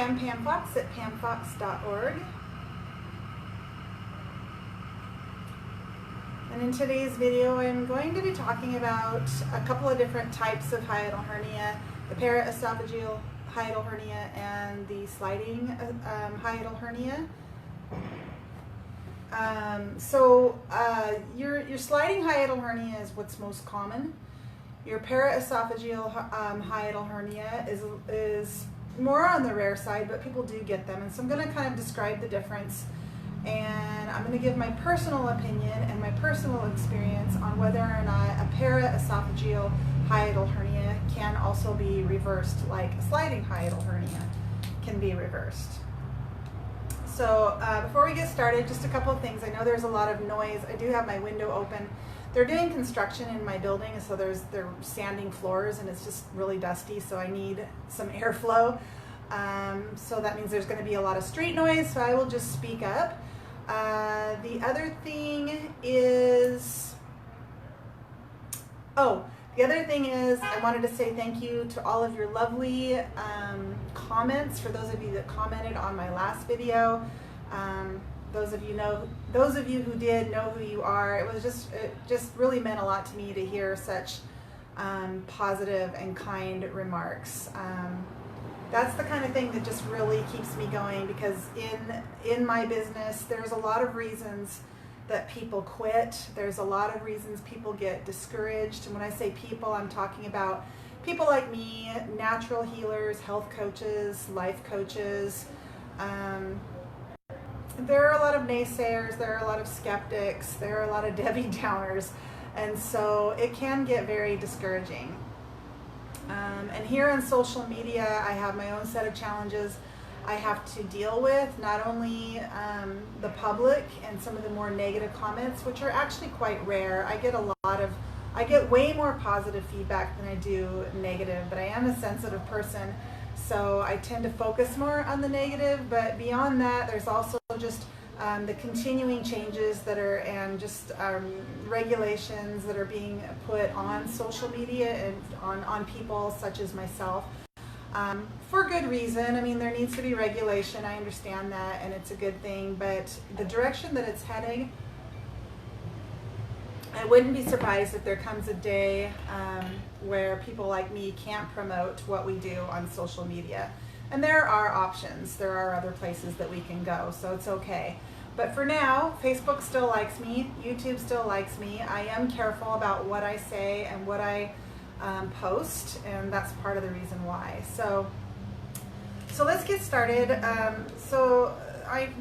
I'm Pam Fox at pamfox.org. And in today's video, I'm going to be talking about a couple of different types of hiatal hernia, the para-esophageal hiatal hernia and the sliding hiatal hernia. Your sliding hiatal hernia is what's most common. Your para-esophageal hiatal hernia is more on the rare side, but people do get them. And so I'm going to kind of describe the difference, and I'm going to give my personal opinion and my personal experience on whether or not a para-esophageal hiatal hernia can also be reversed like a sliding hiatal hernia can be reversed. So before we get started, just a couple of things. I know there's a lot of noise. I do have my window open. They're doing construction in my building, so they're sanding floors and it's just really dusty, so I need some airflow. So that means there's going to be a lot of street noise, so I will just speak up. The other thing is, I wanted to say thank you to all of your lovely comments, for those of you that commented on my last video. Those of you who did know who you are. It just really meant a lot to me to hear such positive and kind remarks. That's the kind of thing that just really keeps me going, because in my business, there's a lot of reasons that people quit. There's a lot of reasons people get discouraged. And when I say people, I'm talking about people like me, natural healers, health coaches, life coaches. There are a lot of naysayers, there are a lot of skeptics, there are a lot of Debbie Downers, and so it can get very discouraging. And here on social media, I have my own set of challenges I have to deal with, not only the public and some of the more negative comments, which are actually quite rare. I get way more positive feedback than I do negative, but I am a sensitive person, so I tend to focus more on the negative. But beyond that, there's also just the continuing changes that are, and just regulations that are being put on social media and on people such as myself, for good reason. I mean, there needs to be regulation, I understand that, and it's a good thing, but the direction that it's heading, I wouldn't be surprised if there comes a day where people like me can't promote what we do on social media. And there are options. There are other places that we can go, so it's okay. But for now, Facebook still likes me. YouTube still likes me. I am careful about what I say and what I post, and that's part of the reason why. So let's get started.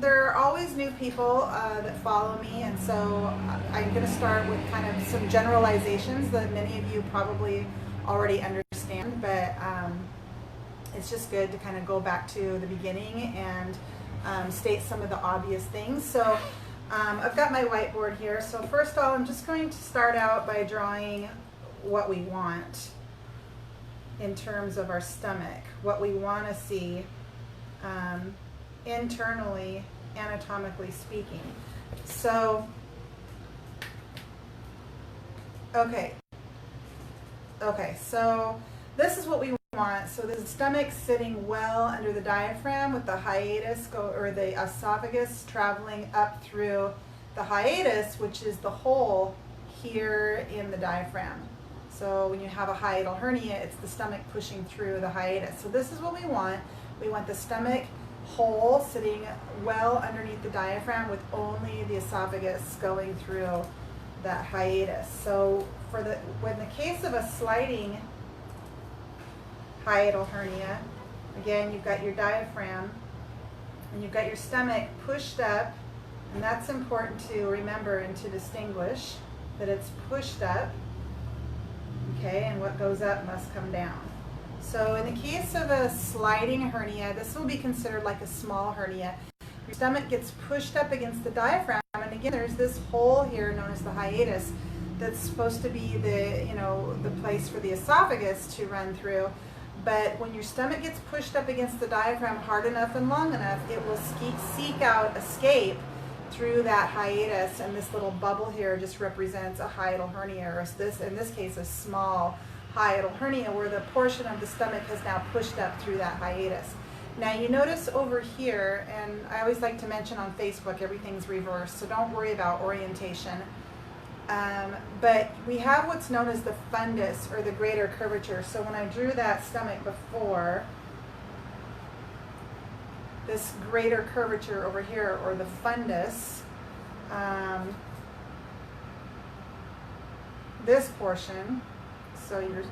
There are always new people that follow me, and so I'm going to start with kind of some generalizations that many of you probably already understand, but it's just good to kind of go back to the beginning and state some of the obvious things. So I've got my whiteboard here. So first of all, I'm just going to start out by drawing what we want in terms of our stomach, what we want to see internally, anatomically speaking. So, okay, so this is what we want. So the stomach sitting well under the diaphragm with the hiatus or the esophagus traveling up through the hiatus, which is the hole here in the diaphragm. So when you have a hiatal hernia, it's the stomach pushing through the hiatus. So this is what we want. We want the stomach hole sitting well underneath the diaphragm with only the esophagus going through that hiatus. So in the case of a sliding hiatal hernia, again, you've got your diaphragm and you've got your stomach pushed up, and that's important to remember and to distinguish that it's pushed up, okay, and what goes up must come down. So in the case of a sliding hernia, this will be considered like a small hernia. Your stomach gets pushed up against the diaphragm, and again, there's this hole here known as the hiatus that's supposed to be the place for the esophagus to run through. But when your stomach gets pushed up against the diaphragm hard enough and long enough, it will seek out escape through that hiatus, and this little bubble here just represents a hiatal hernia, or in this case, a small hiatal hernia, where the portion of the stomach has now pushed up through that hiatus. Now you notice over here, and I always like to mention on Facebook, everything's reversed, so don't worry about orientation. But we have what's known as the fundus, or the greater curvature. So when I drew that stomach before, this greater curvature over here, or the fundus, this portion, so your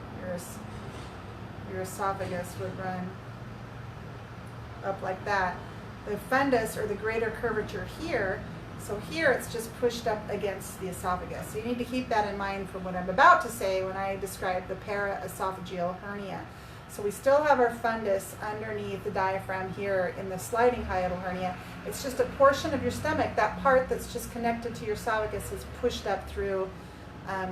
esophagus would run up like that. The fundus, or the greater curvature here, so here it's just pushed up against the esophagus. So you need to keep that in mind for what I'm about to say when I describe the para-esophageal hernia. So we still have our fundus underneath the diaphragm here in the sliding hiatal hernia. It's just a portion of your stomach, that part that's just connected to your esophagus is pushed up through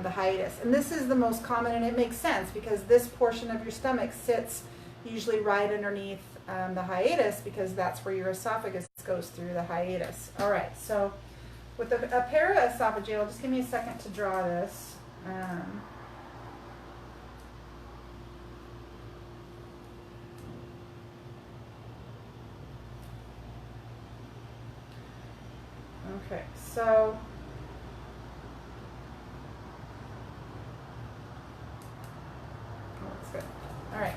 the hiatus. And this is the most common, and it makes sense because this portion of your stomach sits usually right underneath the hiatus, because that's where your esophagus goes through the hiatus. All right, so with a paraesophageal, just give me a second to draw this. Okay, so that's good. All right.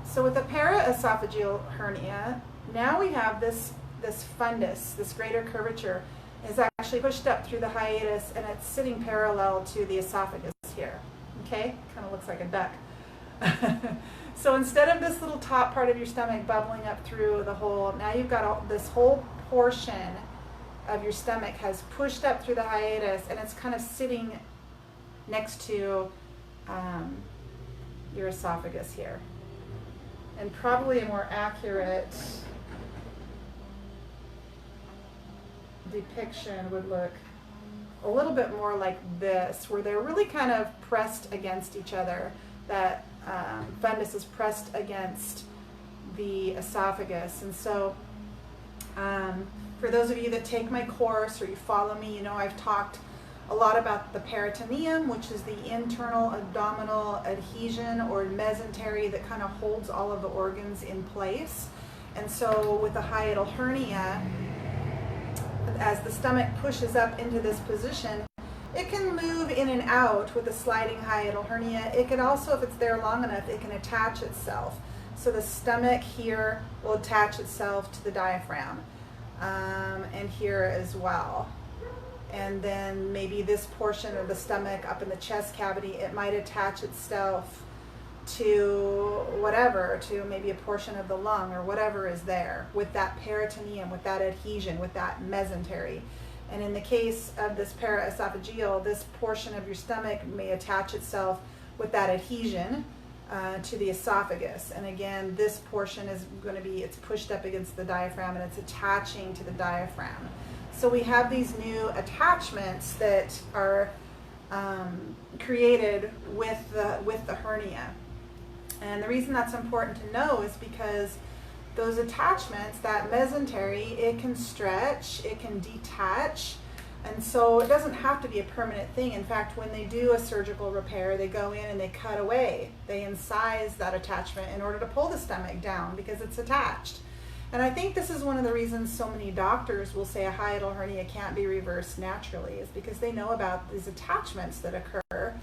So with the paraesophageal hernia, now we have this fundus, this greater curvature, is actually pushed up through the hiatus, and it's sitting parallel to the esophagus here. Okay, kind of looks like a duck. So instead of this little top part of your stomach bubbling up through the hole, now you've got this whole portion of your stomach has pushed up through the hiatus, and it's kind of sitting next to your esophagus here. And probably a more accurate depiction would look a little bit more like this, where they're really kind of pressed against each other. That fundus is pressed against the esophagus. And so for those of you that take my course or you follow me, you know I've talked a lot about the peritoneum, which is the internal abdominal adhesion or mesentery that kind of holds all of the organs in place. And so with the hiatal hernia, as the stomach pushes up into this position, it can move in and out with the sliding hiatal hernia. It can also, if it's there long enough, it can attach itself. So the stomach here will attach itself to the diaphragm, and here as well. And then maybe this portion of the stomach up in the chest cavity, it might attach itself to whatever, to maybe a portion of the lung or whatever is there with that peritoneum, with that adhesion, with that mesentery. And in the case of this paraesophageal, this portion of your stomach may attach itself with that adhesion to the esophagus. And again, this portion is going to be, it's pushed up against the diaphragm and it's attaching to the diaphragm. So we have these new attachments that are created with the hernia. And the reason that's important to know is because those attachments, that mesentery, it can stretch, it can detach, and so it doesn't have to be a permanent thing. In fact, when they do a surgical repair, they go in and they cut away, they incise that attachment in order to pull the stomach down because it's attached. And I think this is one of the reasons so many doctors will say a hiatal hernia can't be reversed naturally, is because they know about these attachments that occur.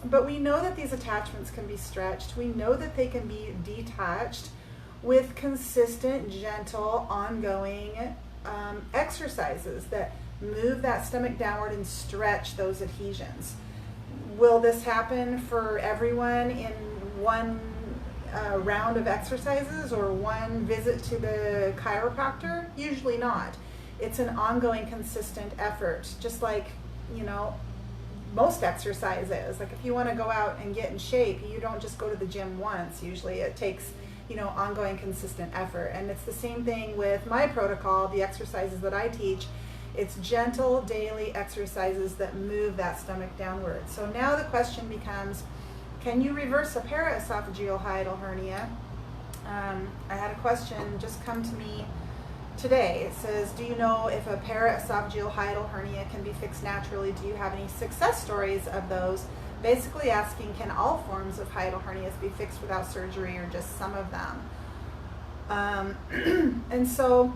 But we know that these attachments can be stretched. We know that they can be detached with consistent, gentle, ongoing exercises that move that stomach downward and stretch those adhesions. Will this happen for everyone in one round of exercises or one visit to the chiropractor? Usually not. It's an ongoing, consistent effort, just like, you know, most exercises. Like if you want to go out and get in shape, you don't just go to the gym once. Usually it takes, you know, ongoing, consistent effort. And it's the same thing with my protocol, the exercises that I teach. It's gentle daily exercises that move that stomach downward. So now the question becomes, can you reverse a paraesophageal hiatal hernia? I had a question just come to me today. It says, do you know if a paraesophageal hiatal hernia can be fixed naturally? Do you have any success stories of those? Basically asking, can all forms of hiatal hernias be fixed without surgery or just some of them? And so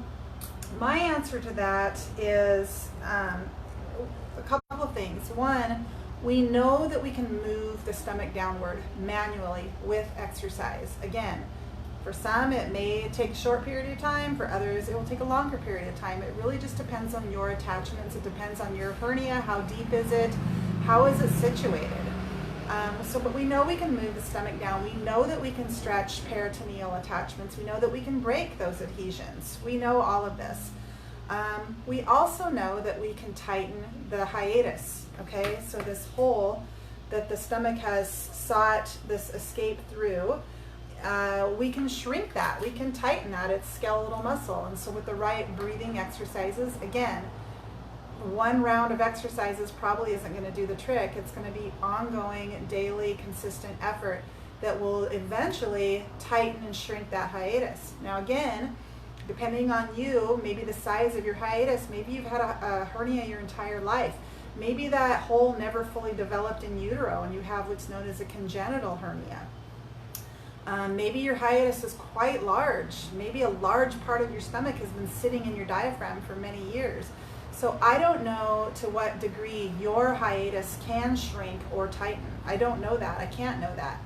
my answer to that is a couple of things. One, we know that we can move the stomach downward manually with exercise. Again, for some it may take a short period of time, for others it will take a longer period of time. It really just depends on your attachments, it depends on your hernia, how deep is it, how is it situated. But we know we can move the stomach down. We know that we can stretch peritoneal attachments. We know that we can break those adhesions. We know all of this. We also know that we can tighten the hiatus, okay? So this hole that the stomach has sought this escape through, we can shrink that. We can tighten that. It's skeletal muscle. And so with the right breathing exercises, again, one round of exercises probably isn't going to do the trick. It's going to be ongoing, daily, consistent effort that will eventually tighten and shrink that hiatus. Now again, depending on you, maybe the size of your hiatus, maybe you've had a hernia your entire life. Maybe that hole never fully developed in utero and you have what's known as a congenital hernia. Maybe your hiatus is quite large. Maybe a large part of your stomach has been sitting in your diaphragm for many years. So I don't know to what degree your hiatus can shrink or tighten. I don't know that. I can't know that.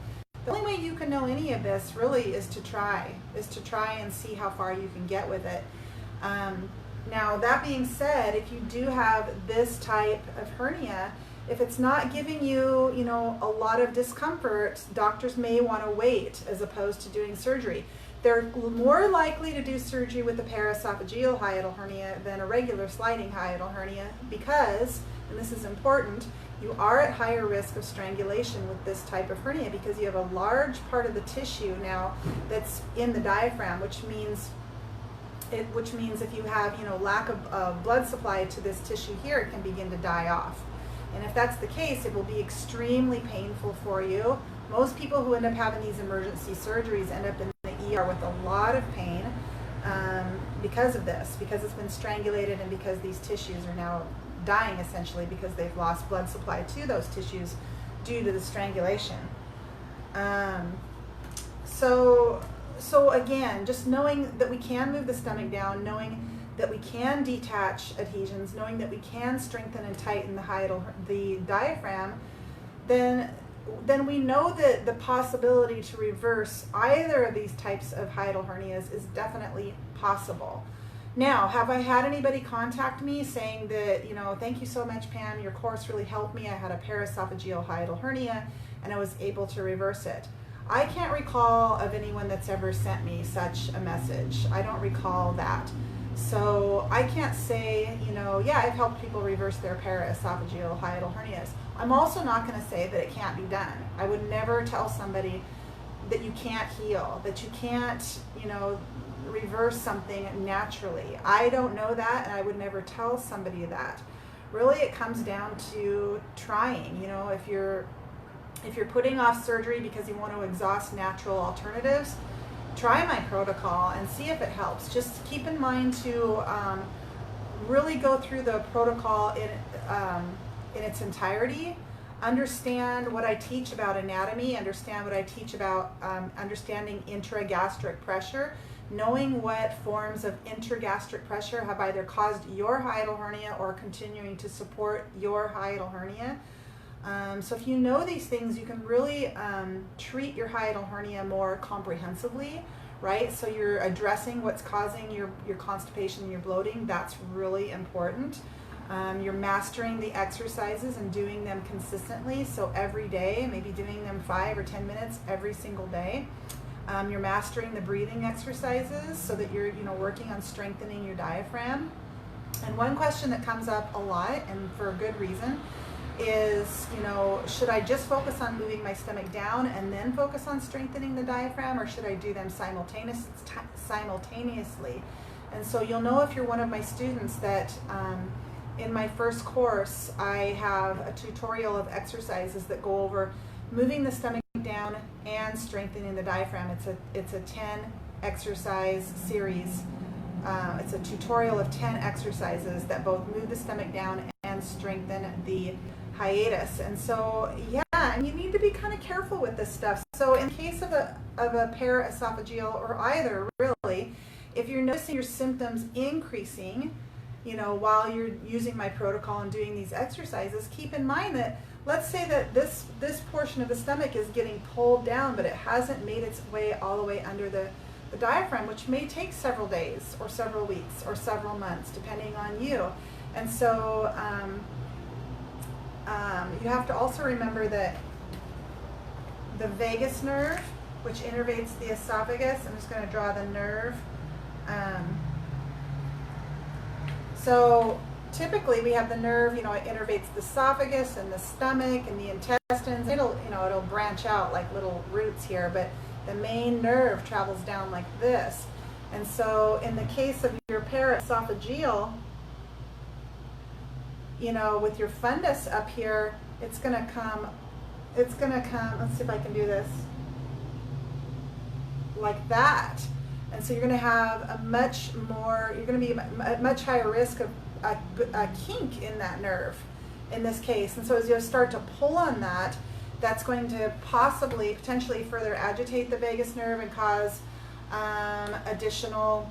The only way you can know any of this really is to try and see how far you can get with it. Now that being said, if you do have this type of hernia, if it's not giving you, a lot of discomfort, doctors may want to wait as opposed to doing surgery. They're more likely to do surgery with a paraesophageal hiatal hernia than a regular sliding hiatal hernia because, and this is important, you are at higher risk of strangulation with this type of hernia because you have a large part of the tissue now that's in the diaphragm, which means if you have, lack of blood supply to this tissue here, it can begin to die off. And if that's the case, it will be extremely painful for you. Most people who end up having these emergency surgeries end up in the ER with a lot of pain because of this, because it's been strangulated and because these tissues are now dying essentially because they've lost blood supply to those tissues due to the strangulation. So again, just knowing that we can move the stomach down, knowing that we can detach adhesions, knowing that we can strengthen and tighten the diaphragm, then we know that the possibility to reverse either of these types of hiatal hernias is definitely possible. Now, have I had anybody contact me saying that, thank you so much, Pam, your course really helped me. I had a paraesophageal hiatal hernia and I was able to reverse it. I can't recall of anyone that's ever sent me such a message. I don't recall that. So I can't say, yeah, I've helped people reverse their paraesophageal hiatal hernias. I'm also not going to say that it can't be done. I would never tell somebody that you can't heal, that you can't, reverse something naturally. I don't know that, and I would never tell somebody that. Really, it comes down to trying. If you're putting off surgery because you want to exhaust natural alternatives, try my protocol and see if it helps. Just keep in mind to really go through the protocol in its entirety. Understand what I teach about anatomy, understand what I teach about understanding intragastric pressure, knowing what forms of intragastric pressure have either caused your hiatal hernia or continuing to support your hiatal hernia. So if you know these things, you can really treat your hiatal hernia more comprehensively, right? So you're addressing what's causing your constipation and your bloating. That's really important. You're mastering the exercises and doing them consistently. So every day, maybe doing them 5 or 10 minutes every single day. You're mastering the breathing exercises so that you're working on strengthening your diaphragm. And one question that comes up a lot, and for a good reason, is, should I just focus on moving my stomach down and then focus on strengthening the diaphragm, or should I do them simultaneously? And so you'll know if you're one of my students that in my first course, I have a tutorial of exercises that go over moving the stomach down and strengthening the diaphragm. It's a 10 exercise series. It's a tutorial of 10 exercises that both move the stomach down and strengthen the hiatus. And so, yeah, and you need to be kind of careful with this stuff. So in case of a paraesophageal, or either really, if you're noticing your symptoms increasing, you know, while you're using my protocol and doing these exercises, keep in mind that, let's say that this portion of the stomach is getting pulled down, but it hasn't made its way all the way under the diaphragm, which may take several days or several weeks or several months, depending on you. And so you have to also remember that the vagus nerve, which innervates the esophagus, I'm just going to draw the nerve. So typically we have the nerve, you know, it innervates the esophagus and the stomach and the intestines. It'll branch out like little roots here, but the main nerve travels down like this. And so in the case of your paraesophageal, you know, with your fundus up here, it's going to come, let's see if I can do this, like that. And so you're going to have you're going to be at much higher risk of a kink in that nerve in this case. And so as you start to pull on that, that's going to potentially further agitate the vagus nerve and cause additional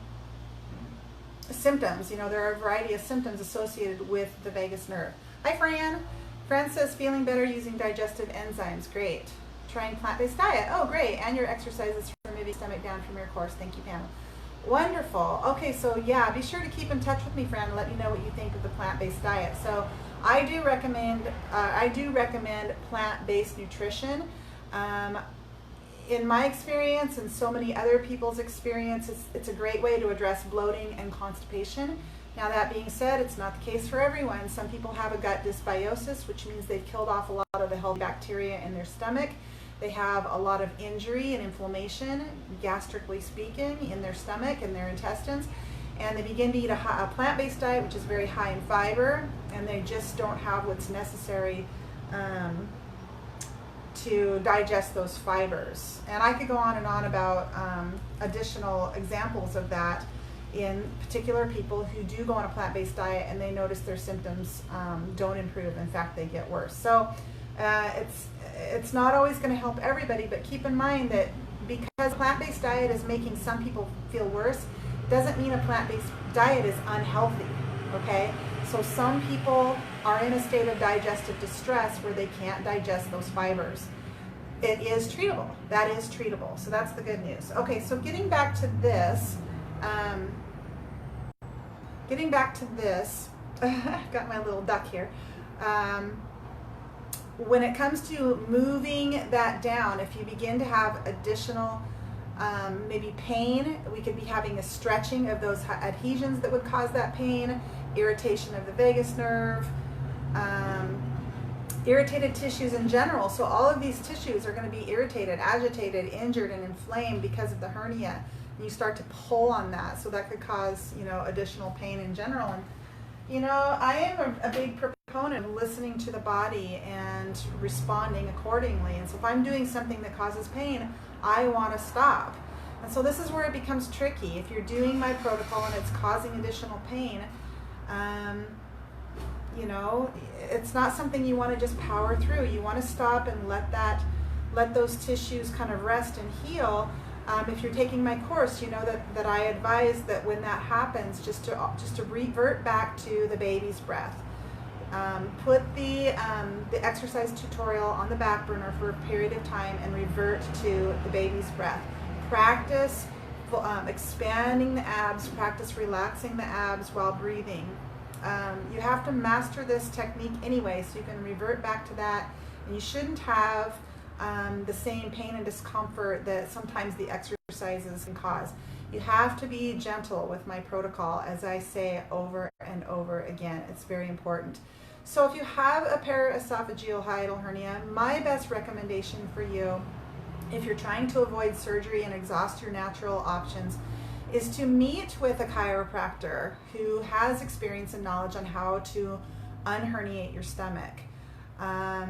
symptoms. You know, there are a variety of symptoms associated with the vagus nerve. Hi, Fran. Fran says, feeling better using digestive enzymes. Great. Trying plant-based diet. Oh, great. And your exercises for moving stomach down from your course. Thank you, Pam. Wonderful. Okay, so yeah, be sure to keep in touch with me, Fran, and let me know what you think of the plant-based diet. So I do recommend plant-based nutrition. In my experience and so many other people's experience, it's a great way to address bloating and constipation. Now, that being said, it's not the case for everyone. Some people have a gut dysbiosis, which means they've killed off a lot of the healthy bacteria in their stomach. They have a lot of injury and inflammation, gastrically speaking, in their stomach and their intestines. And they begin to eat a plant-based diet, which is very high in fiber, and they just don't have what's necessary to digest those fibers. And I could go on and on about additional examples of that in particular people who do go on a plant-based diet and they notice their symptoms don't improve. In fact, they get worse. So it's not always going to help everybody, but keep in mind that because plant-based diet is making some people feel worse, doesn't mean a plant-based diet is unhealthy, okay? So some people are in a state of digestive distress where they can't digest those fibers. It is treatable. That is treatable. So that's the good news. Okay, so getting back to this, got my little duck here. When it comes to moving that down, if you begin to have additional maybe pain, we could be having a stretching of those adhesions that would cause that pain, irritation of the vagus nerve, irritated tissues in general. So all of these tissues are going to be irritated, agitated, injured, and inflamed because of the hernia. And you start to pull on that, so that could cause, you know, additional pain in general. And you know, I am a big proponent of listening to the body and responding accordingly. And so if I'm doing something that causes pain, I want to stop. And so this is where it becomes tricky. If you're doing my protocol and it's causing additional pain, you know, it's not something you want to just power through. You want to stop and let those tissues kind of rest and heal. If you're taking my course, you know that I advise that when that happens, just to revert back to the baby's breath. Put the exercise tutorial on the back burner for a period of time and revert to the baby's breath. Practice expanding the abs, practice relaxing the abs while breathing. You have to master this technique anyway, so you can revert back to that, and you shouldn't have the same pain and discomfort that sometimes the exercises can cause. You have to be gentle with my protocol, as I say over and over again. It's very important. So if you have a para-esophageal hiatal hernia, my best recommendation for you, if you're trying to avoid surgery and exhaust your natural options, is to meet with a chiropractor who has experience and knowledge on how to unherniate your stomach.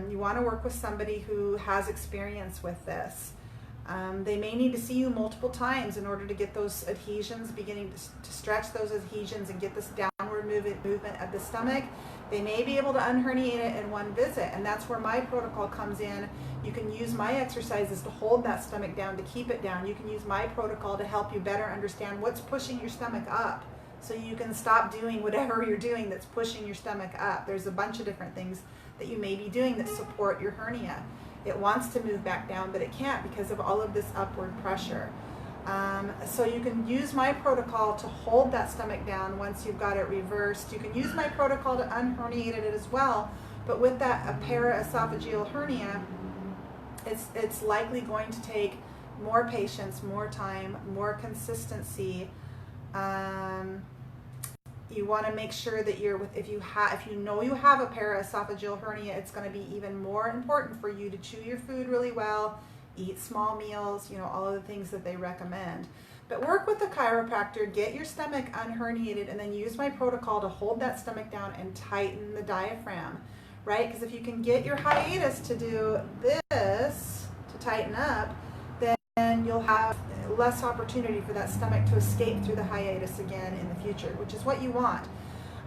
You want to work with somebody who has experience with this. They may need to see you multiple times in order to get those adhesions, beginning to stretch those adhesions and get this downward movement of the stomach. They may be able to unherniate it in one visit, and that's where my protocol comes in. You can use my exercises to hold that stomach down, to keep it down. You can use my protocol to help you better understand what's pushing your stomach up, so you can stop doing whatever you're doing that's pushing your stomach up. There's a bunch of different things that you may be doing that support your hernia. It wants to move back down, but it can't because of all of this upward pressure. So you can use my protocol to hold that stomach down once you've got it reversed. You can use my protocol to unherniate it as well, but with that a paraesophageal hernia, it's likely going to take more patience, more time, more consistency. You want to make sure that if you know you have a paraesophageal hernia, it's going to be even more important for you to chew your food really well, eat small meals, all of the things that they recommend. But work with the chiropractor, get your stomach unherniated, and then use my protocol to hold that stomach down and tighten the diaphragm, right? Because if you can get your hiatus to do this, to tighten up, then you'll have less opportunity for that stomach to escape through the hiatus again in the future, which is what you want.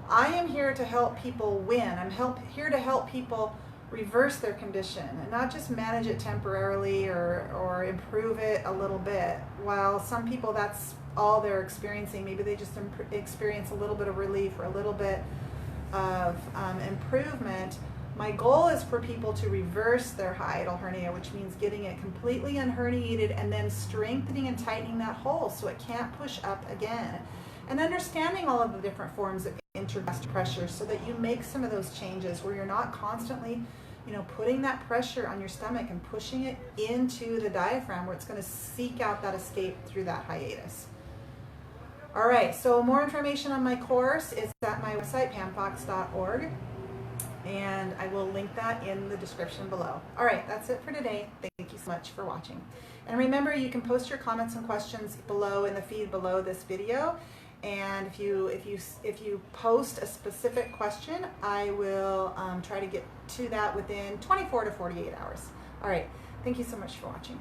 I am here to help people win. I'm here to help people reverse their condition and not just manage it temporarily or improve it a little bit. While some people, that's all they're experiencing. Maybe they just experience a little bit of relief or a little bit of improvement. My goal is for people to reverse their hiatal hernia, which means getting it completely unherniated and then strengthening and tightening that hole so it can't push up again. And understanding all of the different forms of intragastric pressure so that you make some of those changes where you're not constantly, putting that pressure on your stomach and pushing it into the diaphragm where it's going to seek out that escape through that hiatus. All right, so more information on my course is at my website, pamfox.org. And I will link that in the description below. All right, that's it for today. Thank you so much for watching. And remember, you can post your comments and questions below in the feed below this video. And if you post a specific question, I will try to get to that within 24 to 48 hours. All right, thank you so much for watching.